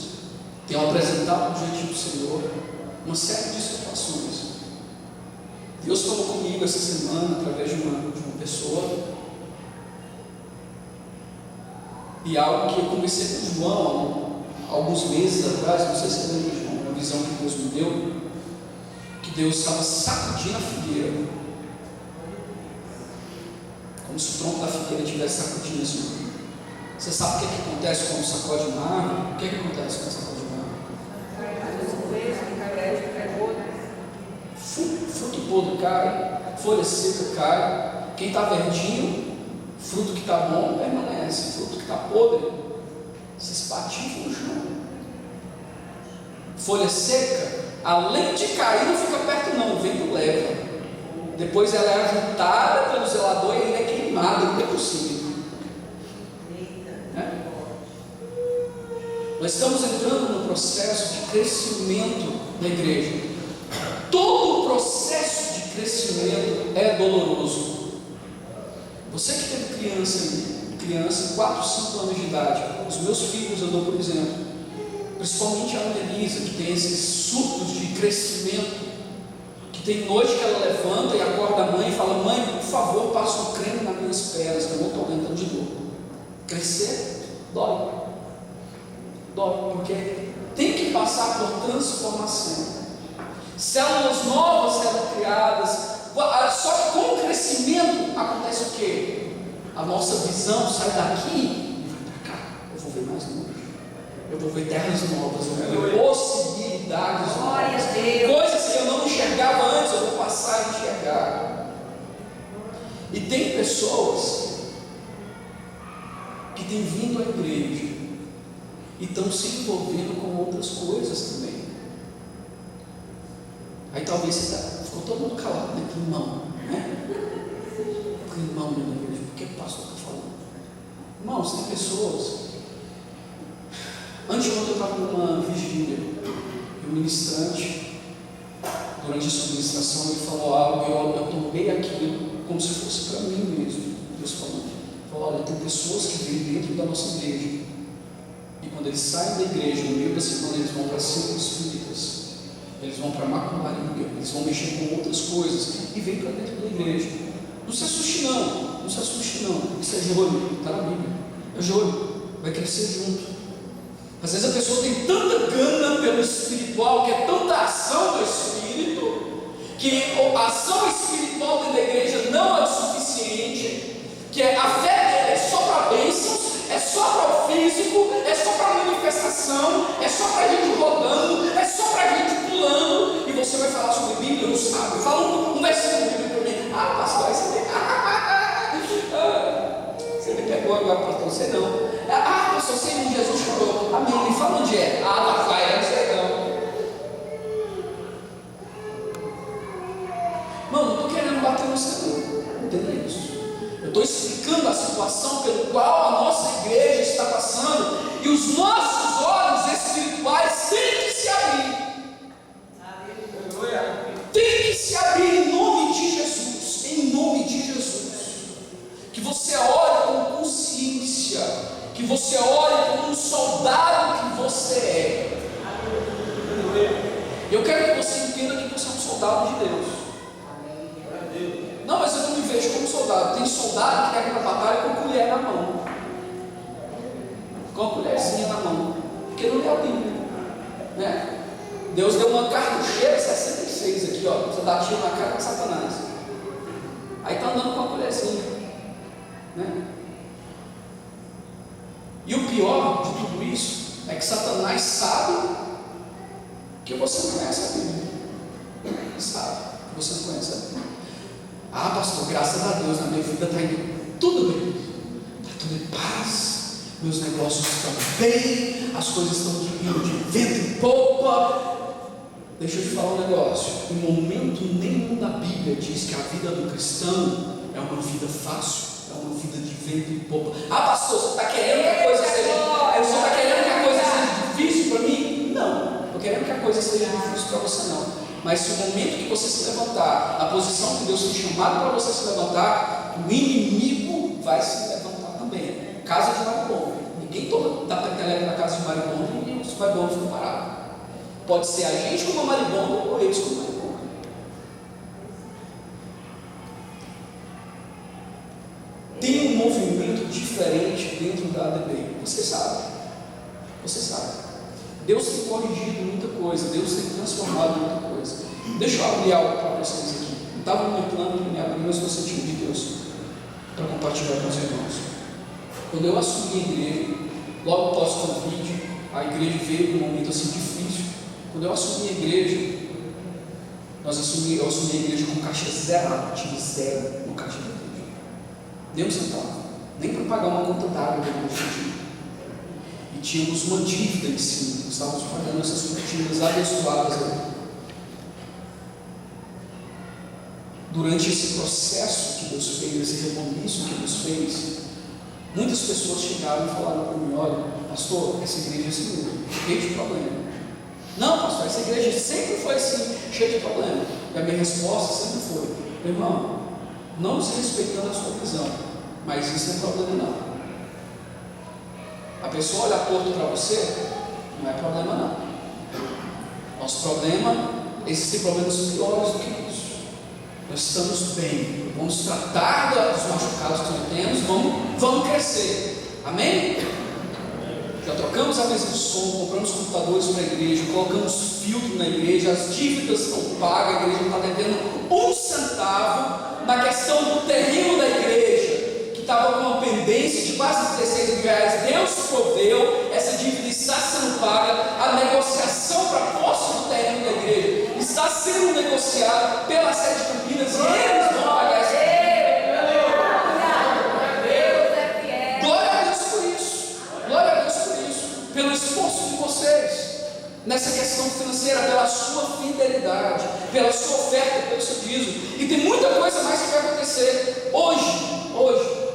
tenho apresentado diante do Senhor uma série de situações. Deus falou comigo essa semana através de uma pessoa, e algo que eu conversei com o João há alguns meses atrás, não sei se você lembra, João, uma visão que Deus me deu, que Deus estava sacudindo a figueira, como se o tronco da figueira estivesse sacudindo assim. Você sabe o que acontece quando sacode uma árvore? O que acontece quando sacode uma árvore? Fruto podre cai, folha seca cai. Quem está verdinho, fruto que está bom permanece. Fruto que está podre se espatifa no chão. Folha seca, além de cair, não fica perto não, o vento leva. Depois ela é ajuntada pelo zelador e ainda é queimada, não é possível. Nós estamos entrando num processo de crescimento na igreja. Todo o processo de crescimento é doloroso. Você que teve criança, 4, 5 anos de idade, os meus filhos eu dou por exemplo, principalmente a Annelisa, que tem esses surtos de crescimento, que tem noite que ela levanta e acorda a mãe e fala: mãe, por favor, passa um creme nas minhas pernas, que eu não estou aguentando de dor. Crescer dói. Dói, porque tem que passar por transformação. Células novas serão criadas. Só que com o crescimento acontece o quê? A nossa visão sai daqui e vai para cá. Eu vou ver mais longe. Eu vou ver terras novas, eu vou ver possibilidades novas. Coisas que eu não enxergava antes, eu vou passar a enxergar. E tem pessoas que têm vindo à igreja e estão se envolvendo com outras coisas também. Aí talvez você ficou todo mundo calado, né? Climão, né? Climão na igreja, por que o pastor está falando? Irmãos, tem pessoas. Anteontem eu estava numa vigília e o ministrante, durante a sua ministração, ele falou algo e eu tomei aquilo como se fosse para mim mesmo. Deus falou: olha, tem pessoas que vêm dentro da nossa igreja. E quando eles saem da igreja, no meio da semana, eles vão para centros espíritas, eles vão para macumbaria, eles vão mexer com outras coisas e vêm para dentro da igreja. Não se assuste não, não se assuste não. Isso é joio, está na Bíblia. É joio, vai crescer junto. Às vezes a pessoa tem tanta gana pelo espiritual, quer tanta ação do Espírito, que a ação espiritual dentro da igreja não é o suficiente, que a fé dela é só para bênçãos, é só para o físico, é só para manifestação, é só para a gente rodando, é só para a gente pulando. E você vai falar sobre Bíblia, não sabe? Fala um versículo bíblico para mim. Ah, pastor, você me pegou agora, pastor, você não. Ah, pastor, você em Jesus falou. Amém, me fala onde é. Ah, lá vai, eu não sei não. Mano, não estou querendo bater no céu, não entenda isso. Eu estou explicando a situação pelo qual a nossa igreja está passando, e os nossos olhos espirituais têm que se abrir. Tem que se abrir em nome de Jesus. Em nome de Jesus. Que você ore com consciência. Que você ore como um soldado que você é. Eu quero que você entenda que você é um soldado de Deus. Não, mas eu não me vejo como soldado. Tem soldado que quer ir para a batalha com a colher na mão. Com a colherzinha na mão. Porque não é a Bíblia, né? Deus deu uma cartucheira 66 aqui, ó. Você dá tiro na cara de Satanás. Aí está andando com a colherzinha, né? E o pior de tudo isso é que Satanás sabe que você não conhece a Bíblia. Ele sabe que você não conhece a Bíblia. Ah, pastor, graças a Deus na minha vida está indo tudo bem, está tudo em paz, meus negócios estão bem, as coisas estão indo de vento em popa. Deixa eu te falar um negócio: em momento nenhum da Bíblia diz que a vida do cristão é uma vida fácil, é uma vida de vento em popa. Ah, pastor, você está querendo que a coisa seja difícil para mim? Não, estou querendo que a coisa seja difícil para você não. Mas se o momento que você se levantar, a posição que Deus tem chamado para você se levantar, o inimigo vai se levantar também. Casa de maribondo. Ninguém dá peteleca na casa de maribondo e os maribondos ficam parados. Pode ser a gente como maribondo ou eles como maribondo. Tem um movimento diferente dentro da ADB. Você sabe. Você sabe. Deus tem corrigido muita coisa, Deus tem transformado muita coisa. Deixa eu abrir algo para vocês aqui. Não estava no meu plano de me abrir, mas estou sentindo de Deus para compartilhar com os irmãos. Quando eu assumi a igreja, logo após o Covid, a igreja veio num momento assim difícil. Quando eu assumi a igreja, eu assumi a igreja com caixa zerado, tinha zero no caixa da igreja. Nem um centavo, nem para pagar uma conta d'água da igreja. E tínhamos uma dívida em cima, estávamos pagando essas dívidas abençoadas ali. Durante esse processo que Deus fez, esse recompenso que Deus fez, muitas pessoas chegaram e falaram para mim: olha, pastor, essa igreja é assim, cheia de problema. Não, pastor, essa igreja sempre foi assim, cheia de problema. E a minha resposta sempre foi: irmão, não desrespeitando a sua visão, mas isso não é problema não. A pessoa olha torto para você, não é problema não. Nosso problema, existem problemas piores do que isso. Nós estamos bem, vamos tratar dos machucados que nós temos, vamos crescer. Amém? Já trocamos a mesa de som, compramos computadores para a igreja, colocamos filtro na igreja, as dívidas estão pagas, a igreja não está devendo um centavo. Na questão do terreno da igreja, que estava com uma pendência de quase 16 mil reais, Deus proveu, essa dívida está sendo paga, a negociação para a posse do terreno da igreja está sendo negociada pela sede de Campinas, e eles vão pagar essa dívida. Glória a Deus por isso, glória a Deus por isso, pelo esforço de vocês nessa questão financeira, pela sua fidelidade, pela sua oferta, pelo seu dízimo. E tem muita coisa mais que vai acontecer. Hoje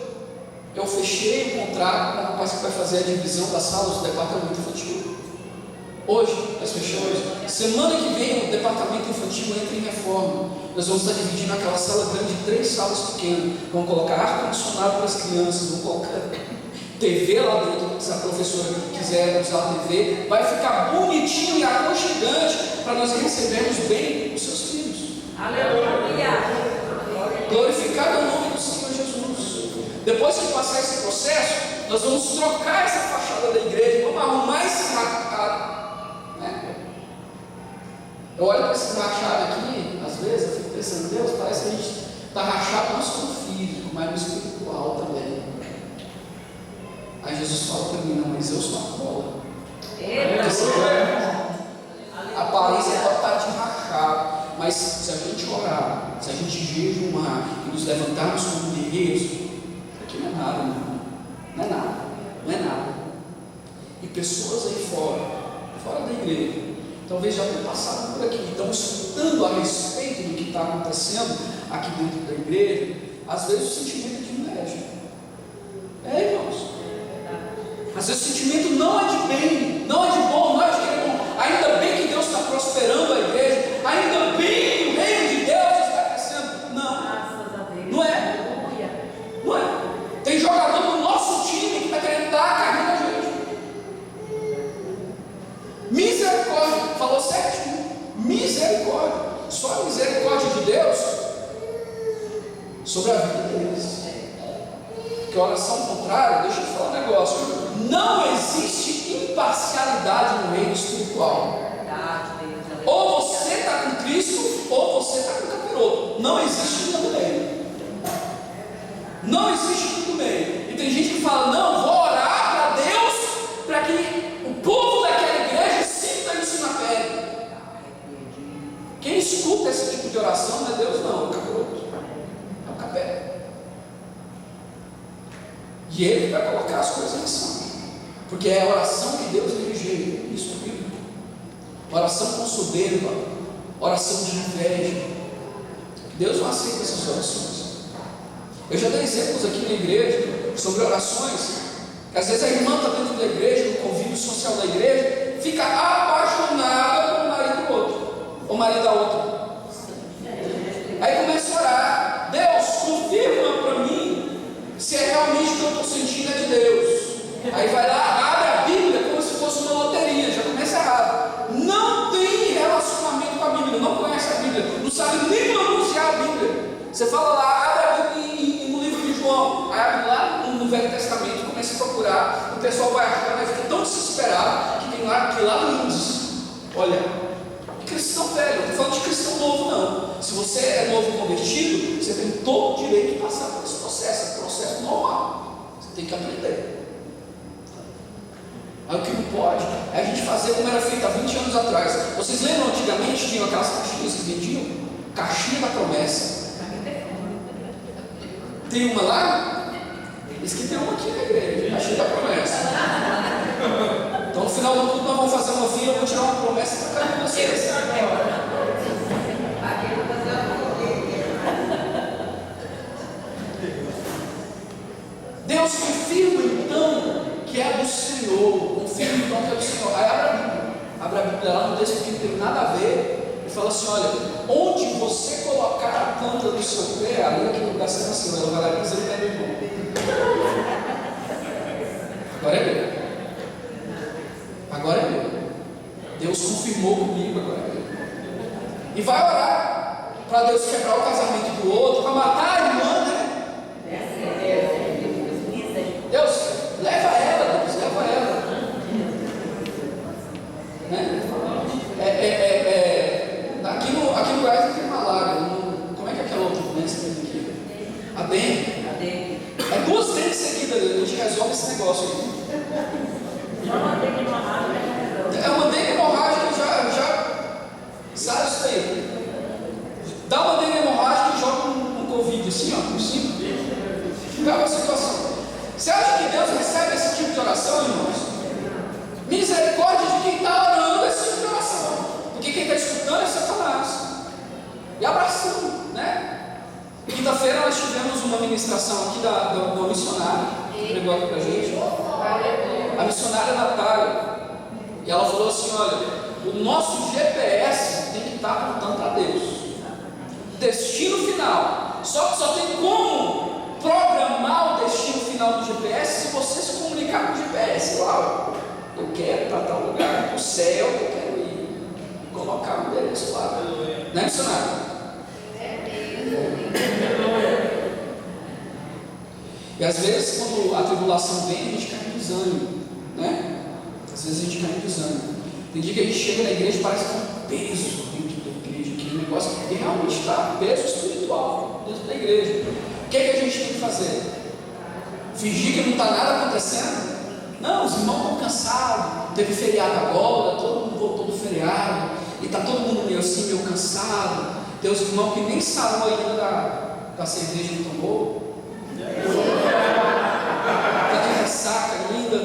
eu fechei um contrato com o rapaz que vai fazer a divisão das salas do departamento infantil. Hoje, nós fechamos. Semana que vem o departamento infantil entra em reforma. Nós vamos estar dividindo aquela sala grande em 3 salas pequenas. Vamos colocar ar-condicionado para as crianças, vamos colocar TV lá dentro, se a professora quiser usar a TV, vai ficar bonitinho e aconchegante para nós recebermos bem os seus filhos. Aleluia! Glorificado é o nome do Senhor Jesus. Depois que passar esse processo, nós vamos trocar essa fachada da igreja, vamos arrumar esse rachado, né? Eu olho para esse rachado aqui, às vezes eu fico pensando: Deus, parece que a gente está rachado não só no físico, mas no espiritual também. Aí Jesus fala para mim: não, mas eu sou a cola. A aparência pode estar de rachado, mas se a gente orar, se a gente jejumar e nos levantarmos como guerreiros, isso aqui não é nada, não é nada, não é nada. E pessoas aí fora da igreja, talvez já tenham passado por aqui, estão escutando a respeito do que está acontecendo aqui dentro da igreja. Às vezes o sentimento é de inveja. Irmãos, às vezes o sentimento não é de bem, não é de bom, não é de que é bom. Ainda bem que Deus está prosperando a igreja, ainda bem que o reino de Deus está crescendo. Não, não é. Não é. Tem jogador do nosso time que está querendo dar a carreira da gente. Misericórdia, falou certinho. Misericórdia, só a misericórdia de Deus sobre a vida deles. Porque a oração contrária, deixa eu te falar um negócio: não existe imparcialidade no reino espiritual. Ou você está com Cristo, ou você está com o capiroto. Não existe um do meio. Não existe um do meio. E tem gente que fala: não, vou orar para Deus, para que o povo daquela igreja sinta isso na pele. Quem escuta esse tipo de oração não é Deus, não, é o capiroto, é o capeta. E ele vai colocar as coisas em ação, porque é a oração que Deus elegeu. Isso é bíblico. Oração com soberba, oração de inveja. Deus não aceita essas orações. Eu já dei exemplos aqui na igreja sobre orações que às vezes a irmã está dentro da igreja, no convívio social da igreja, fica apaixonada pelo marido do outro, ou marido da outra. Aí começa a orar: Deus, confirma para mim se é realmente o que eu estou sentindo é de Deus. Aí vai lá, abre a Bíblia como se fosse uma loteria, já começa errado. Não tem relacionamento com a Bíblia, não conhece a Bíblia, não sabe nem pronunciar a Bíblia. Você fala lá, abre a Bíblia no livro de João, aí abre lá no Velho Testamento, começa a procurar, o pessoal vai achar, vai ficar tão desesperado que tem lá que lá não diz. Olha, cristão velho. Eu não estou falando de cristão novo, não. Se você é novo convertido, você tem todo o direito de passar por esse processo. É um processo normal. Você tem que aprender. Aí o que não pode é a gente fazer como era feito há 20 anos atrás. Vocês lembram antigamente tinham aquelas caixinhas que vendiam? Caixinha da promessa. Tem uma lá? Diz que tem uma aqui na igreja, caixinha da promessa. Então no final do culto nós vamos fazer uma fila, eu vou tirar uma promessa para cada um de vocês. Deus confirma então que é do Senhor, confirma então que é do Senhor. Aí abre a Bíblia lá no texto que não tem nada a ver, e fala assim: olha, onde você colocar a planta do seu pé, ali naquele lugar será seu. Ela vai lá e pisa no pé do irmão. Agora é meu. Agora é meu. Deus confirmou comigo, agora é meu. E vai orar para Deus quebrar o casamento do outro, para matar a irmã, né? Deus, leva ela, Deus, leva ela. Né? Aqui no Goiás tem malária. Como é que é aquela outra doença que tem aqui? A dengue. É 2 dengues seguidas, a gente resolve esse negócio aí. É uma dengue hemorrágica, já sabe isso aí. Dá uma dengue hemorrágica e joga um Covid assim, ó, por cima. Acaba a situação. Você acha que Deus recebe esse tipo de oração, irmãos? Misericórdia de quem está orando esse tipo de oração. Porque quem está escutando é Satanás. E abraçando, né? Quinta-feira nós tivemos uma ministração aqui da missionária, que pregou aqui pra gente. A missionária Natália. E ela falou assim: olha, o nosso GPS tem que estar apontando para Deus. Destino final. Só tem como programar o destino final do GPS se você se comunicar com o GPS. Uau, eu quero ir para tal lugar, para o céu, eu quero ir. E colocar o endereço lá. Né, missionário? E às vezes, quando a tribulação vem, a gente cai em desânimo, né? Às vezes a gente cai em desânimo. Tem dia que a gente chega na igreja e parece que tem um peso dentro da igreja, que o negócio que realmente está, peso espiritual dentro da igreja. O que é que a gente tem que fazer? Fingir que não está nada acontecendo? Não, os irmãos estão cansados, teve feriado agora, todo mundo voltou do feriado, e está todo mundo meio assim, meio cansado. Tem os irmãos que nem sarou ainda da cerveja que tomou. Está de ressaca ainda,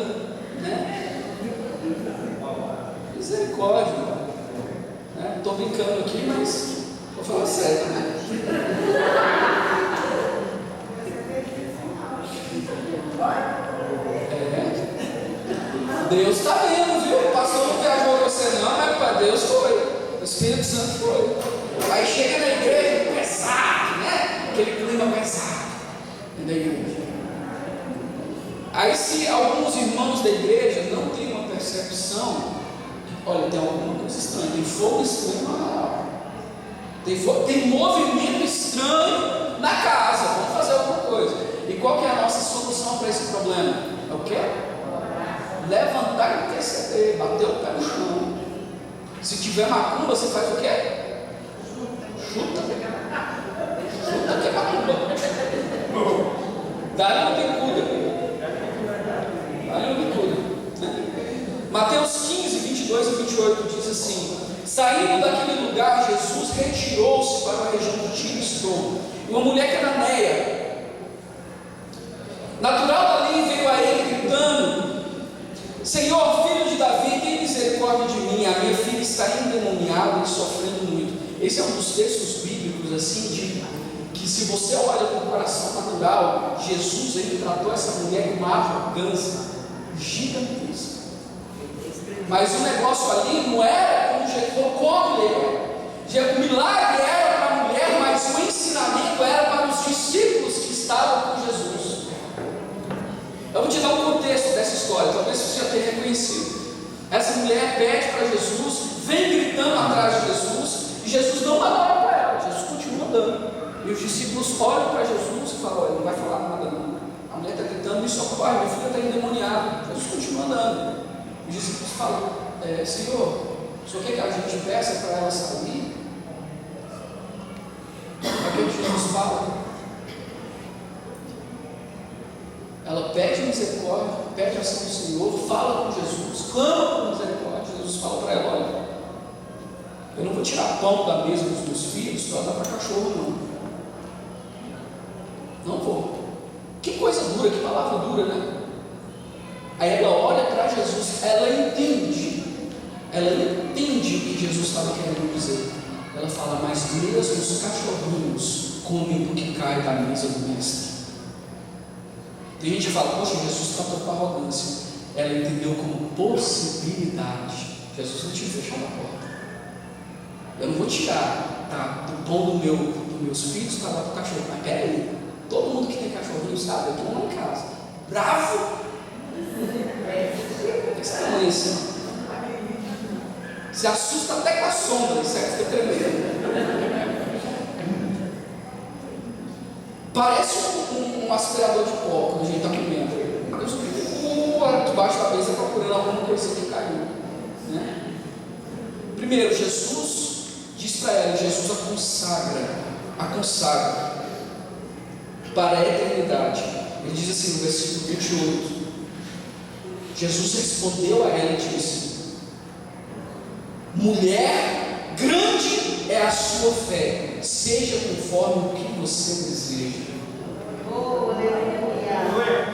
né? Misericórdia, né? Estou brincando aqui, mas vou falar sério, né? Deus está vendo, viu? O pastor não viajou com você não, mas para Deus foi. O Espírito Santo foi. Aí chega na igreja pesado, né? Aquele clima pesado da igreja. Aí se alguns irmãos da igreja não têm uma percepção, olha, tem alguma coisa estranha, tem fogo estranho lá, tem movimento estranho na casa, vamos fazer alguma coisa. E qual que é a nossa solução para esse problema? É o quê? Levantar e interceder, bater o pé no chão. Se tiver macumba, você faz o quê? Chuta que é macumba. Dá-lhe uma bicuda. Mateus 15, 22 e 28 diz assim: saindo daquele lugar, Jesus retirou-se para a região de Tiro e Sidom. E uma mulher cananeia, natural dali, veio a ele gritando: Senhor, filho de Davi, tem misericórdia de mim, a minha filha está endemoniada e sofrendo muito. Esse é um dos textos bíblicos assim, que se você olha com o coração natural, Jesus ele tratou essa mulher com uma arrogância gigantesca. Mas o negócio ali não era como ele era. O milagre era para a mulher, mas o ensinamento era para os discípulos que estavam com Jesus. Eu vou te dar um contexto dessa história, talvez você já tenha reconhecido. Essa mulher pede para Jesus, vem gritando atrás de Jesus, e Jesus não dá nada para ela, Jesus continua dando. E os discípulos olham para Jesus e falam: olha, não vai falar nada não. A mulher está gritando e socorre, minha filha está endemoniada. Jesus continua dando. Os discípulos falam: Senhor, o senhor quer que a gente peça para ela sair? que Jesus fala? Ela pede misericórdia, pede a ação do Senhor, fala com Jesus, clama por misericórdia. Jesus fala para ela: olha, eu não vou tirar pão da mesa dos meus filhos para dar para cachorro, não vou. Que coisa dura, que palavra dura, né? Aí ela olha para Jesus, ela entende o que Jesus estava querendo dizer. Ela fala: mas mesmo os cachorrinhos comem do que cai da mesa do mestre. Tem gente que fala: poxa, Jesus tratou com arrogância. Ela entendeu como possibilidade. Jesus não tinha fechado a porta. Eu não vou tirar, tá, do pão dos meus filhos para dar para o cachorro. Mas peraí, todo mundo que tem cachorrinho sabe, eu estou lá em casa, bravo. O que você está assim? Se assusta até com a sombra, certo? Fica tremendo. Parece um aspirador de pó quando a gente está comendo. Debaixo da mesa procurando alguma coisa que caiu, né? Primeiro, Jesus diz para ela, Jesus a consagra para a eternidade. Ele diz assim no versículo 28: Jesus respondeu a ela e disse: mulher, grande é a sua fé, seja conforme o que você deseja. Oh, aleluia.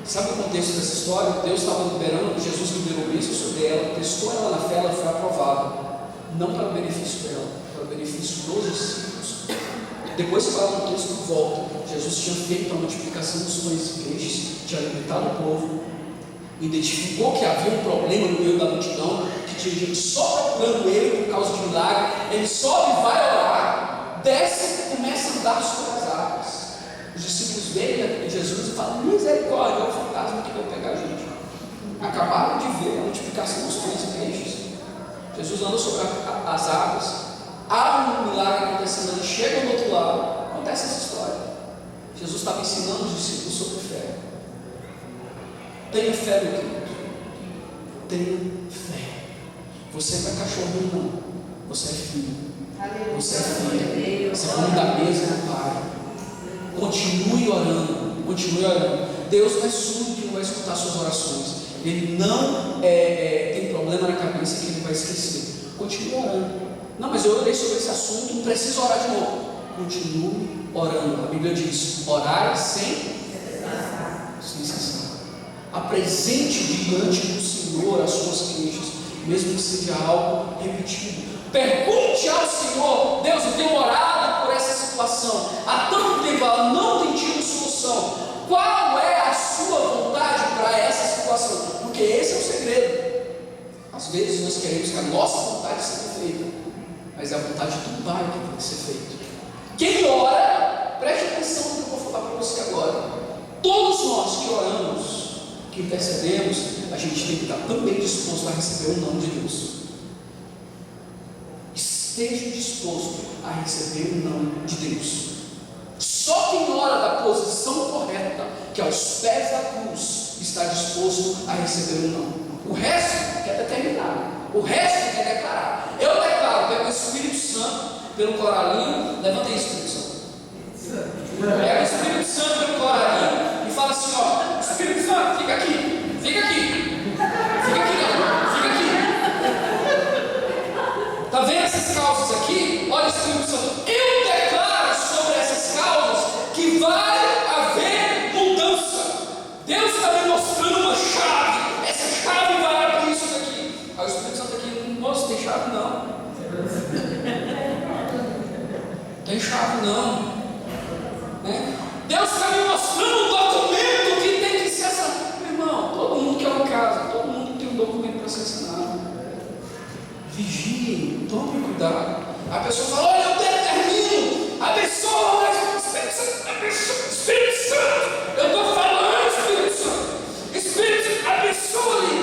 Sabe o contexto dessa história? Deus estava liberando, Jesus liberou isso sobre ela, testou ela na fé, ela foi aprovada, não para o benefício dela, para o benefício dos discípulos. Depois você vai lá no texto de volta. Jesus tinha feito a multiplicação dos pães e peixes, tinha alimentado o povo, identificou que havia um problema no meio da multidão, que tinha gente só procurando ele por causa de milagre. Ele sobe, vai orar, desce e começa a andar sobre as águas. Os discípulos veem Jesus e falam: misericórdia, é o fantasma que vai pegar a gente. Acabaram de ver a multiplicação dos pães e peixes. Jesus anda sobre as águas, abre um milagre acontecendo ali, chega do outro lado, acontece essa história. Jesus estava ensinando os discípulos sobre fé. Tenha fé, meu querido. Tenha fé. Você não é cachorrinho, não. Você é filho. Você é filha. Você come da mesa do Pai. Continue orando. Continue orando. Deus não é surdo que não vai escutar suas orações. Ele não tem problema na cabeça que ele vai esquecer. Continue orando. Não, mas eu orei sobre esse assunto, não preciso orar de novo. Continue orando. A Bíblia diz: orai sem cessar. Apresente diante do Senhor as suas queixas, mesmo que seja algo repetido. Pergunte ao Senhor: Deus, eu tenho orado por essa situação, há tanto tempo ela não tem tido solução. Qual é a sua vontade para essa situação? Porque esse é o segredo. Às vezes nós queremos que a nossa vontade seja feita, mas é a vontade do Pai que tem que ser feita. Quem ora, preste atenção no que eu vou falar para você agora. Todos nós que oramos, que intercedemos, a gente tem que estar também disposto a receber o não de Deus. Esteja disposto a receber o não de Deus. Só quem ora da posição correta, que aos pés da cruz, está disposto a receber o não. O resto quer determinar, o resto quer declarar. Eu declaro pelo Espírito Santo, pelo coralinho. Levanta aí, Espírito Santo. Pega o Espírito Santo pelo coralinho e fala assim: ó, Espírito Santo, fica aqui, fica aqui, fica aqui, não, fica aqui. Está vendo essas causas aqui? Olha, Espírito Santo, eu declaro sobre essas causas que vai haver mudança. Deus está me mostrando uma chave. Essa chave vai abrir isso daqui. Aí o Espírito Santo aqui: moço, tem chave não. Tem chave não. Né? Deus está me mostrando um documento que tem que ser assinado. Meu irmão, todo mundo quer uma casa, todo mundo tem um documento para ser assinado. Vigiem, tome cuidado. A pessoa fala: olha, eu determino, abençoa, Espírito Santo, Espírito Santo, eu estou falando, Espírito Santo, Espírito Santo, abençoa ali.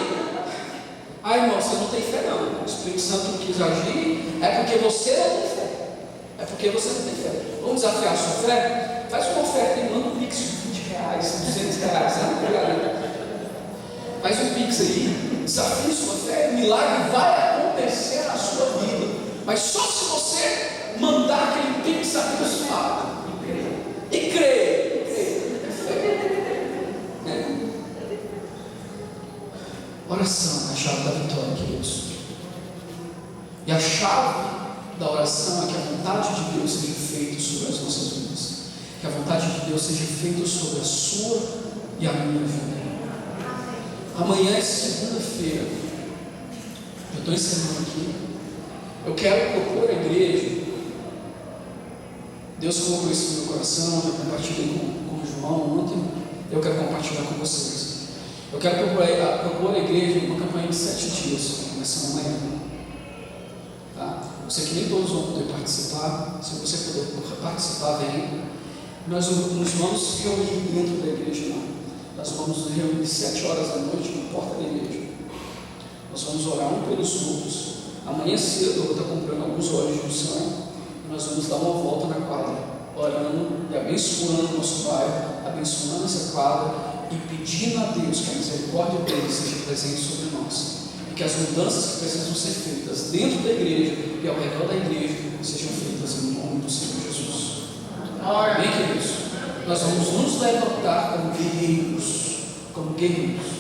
Ah, irmão, você não tem fé não. O Espírito Santo não quis agir, é porque você não tem fé. É porque você não tem fé. Vamos desafiar a sua fé? Faz uma oferta e manda um pix de 20 reais, 200 reais, faz um pix aí, desafie sua fé, o milagre vai acontecer na sua vida. Mas só se você mandar aquele pix, sabe? oração é a chave da vitória, queridos. E a chave da oração é que a vontade de Deus seja feita sobre as nossas vidas. Que a vontade de Deus seja feita sobre a sua e a minha vida. Amanhã é segunda-feira. Eu estou encerrando aqui. Eu quero propor à igreja. Deus colocou isso no meu coração. Eu compartilhei com o João ontem. Eu quero compartilhar com vocês. Eu quero propor à igreja uma campanha de 7 dias, começando amanhã. Tá? Eu sei que nem todos vão poder participar. Se você puder participar, vem. Nós nos vamos se reunir dentro da igreja, não. Nós vamos nos reunir às 7 horas da noite na porta da igreja. Nós vamos orar um pelos outros. Amanhã cedo eu vou estar comprando alguns óleos de unção e nós vamos dar uma volta na quadra, orando e abençoando o nosso bairro, abençoando essa quadra e pedindo a Deus que a misericórdia dele seja presente sobre nós e que as mudanças que precisam ser feitas dentro da igreja e ao redor da igreja sejam feitas em nome do Senhor Jesus. Amém, queridos? Nós vamos nos levantar como guerreiros. Como guerreiros.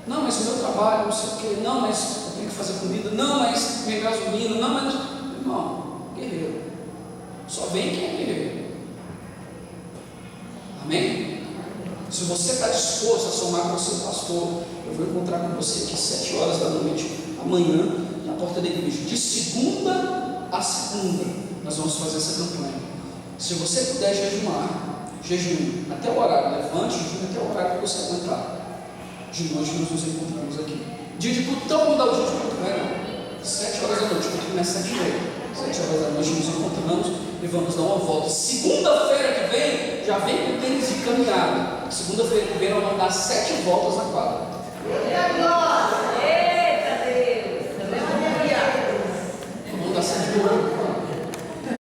Não, mas o meu trabalho, não sei o quê. Não, mas eu tenho que fazer comida. Não, mas minha gasolina. Não, mas... Não, guerreiro. Só vem quem é guerreiro. Amém? Se você está disposto a somar com o seu pastor, eu vou encontrar com você aqui às 7 horas da noite, amanhã, na porta da igreja. De segunda a segunda, nós vamos fazer essa campanha. Se você puder jejuar, jejum até o horário, levante jejum até o horário que você aguentar. De noite nós nos encontramos aqui. Dia de culto, então vamos dar o dia de culto, não é não? 7 horas da noite, o culto começa às 7h30. 7 horas da noite nos encontramos e vamos dar uma volta. Segunda-feira que vem, já vem com tênis de caminhada. Segunda-feira que vem nós vamos dar 7 voltas na quadra.